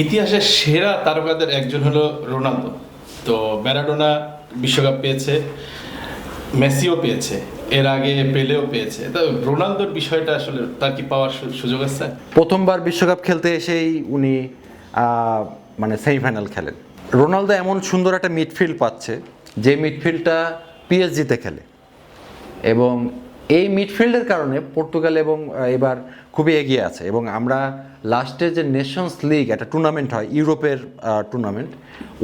ইতিহাসের সেরা তারকাদের একজন হলো রোনালদো। তো ম্যারাডোনা বিশ্বকাপ পেয়েছে, মেসিও পেয়েছে, এর আগে পেলেও পেয়েছে। তো রোনালদোর বিষয়টা আসলে তার কি পাওয়ার সুযোগ আছে? প্রথমবার বিশ্বকাপ খেলতে এসেই উনি মানে সেমিফাইনাল খেলেন। রোনালদো এমন সুন্দর একটা মিডফিল্ড পাচ্ছে, যে মিডফিল্ডটা পিএসজিতে খেলে, এবং এই মিডফিল্ডের কারণে পর্তুগাল এবং এবার খুবই এগিয়ে আছে। এবং আমরা লাস্টে যে নেশনস লিগ একটা টুর্নামেন্ট হয়, ইউরোপের টুর্নামেন্ট,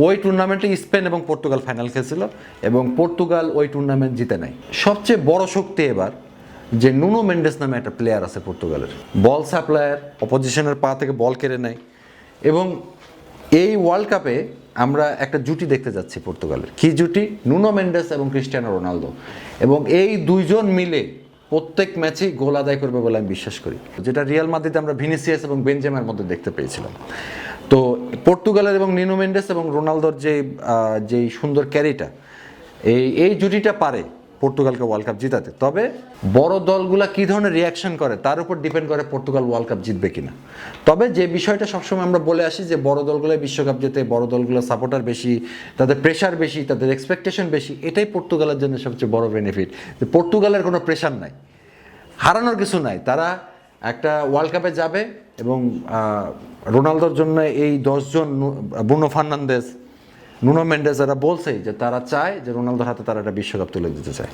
ওই টুর্নামেন্টে স্পেন এবং পর্তুগাল ফাইনাল খেলছিল এবং পর্তুগাল ওই টুর্নামেন্ট জিতে নেয়। সবচেয়ে বড় শক্তি এবার যে নুনো মেন্ডেস নামে একটা প্লেয়ার আছে পর্তুগালের, বল সাপ্লায়ার, অপোজিশনের পা থেকে বল কেড়ে নেয়। এবং এই ওয়ার্ল্ড কাপে আমরা একটা জুটি দেখতে যাচ্ছি পর্তুগালের। কি জুটি? নুনো মেন্ডেস এবং ক্রিস্টিয়ানো রোনালদো। এবং এই দুইজন মিলে প্রত্যেক ম্যাচেই গোল আদায় করবে বলে আমি বিশ্বাস করি, যেটা রিয়াল মাদ্রিদে আমরা ভিনিসিয়াস এবং বেনজেমার মধ্যে দেখতে পেয়েছিলাম। তো পর্তুগালের এবং নুনো মেন্ডেস এবং রোনালদোর যেই সুন্দর ক্যারিটা, এই জুটিটা পারে পর্তুগালকে ওয়ার্ল্ড কাপ জিতাতে। তবে বড় দলগুলা কী ধরনের রিয়াকশন করে তার উপর ডিপেন্ড করে পর্তুগাল ওয়ার্ল্ড কাপ জিতবে কিনা। তবে যে বিষয়টা সবসময় আমরা বলে আসি যে বড় দলগুলো বিশ্বকাপ জেতে, বড় দলগুলো সাপোর্টার বেশি, তাদের প্রেশার বেশি, তাদের এক্সপেকটেশন বেশি, এটাই পর্তুগালের জন্য সবচেয়ে বড় বেনিফিট। যে পর্তুগালের কোনো প্রেশার নাই, হারানোর কিছু নাই, তারা একটা ওয়ার্ল্ড কাপে যাবে। এবং রোনালদোর জন্য এই 10 জন, ব্রুনো ফার্নান্দেজ, নুনো মেন্ডেস, যারা বলছে যে তারা চায় যে রোনালদোর হাতে তারা একটা বিশ্বকাপ তুলে দিতে চায়।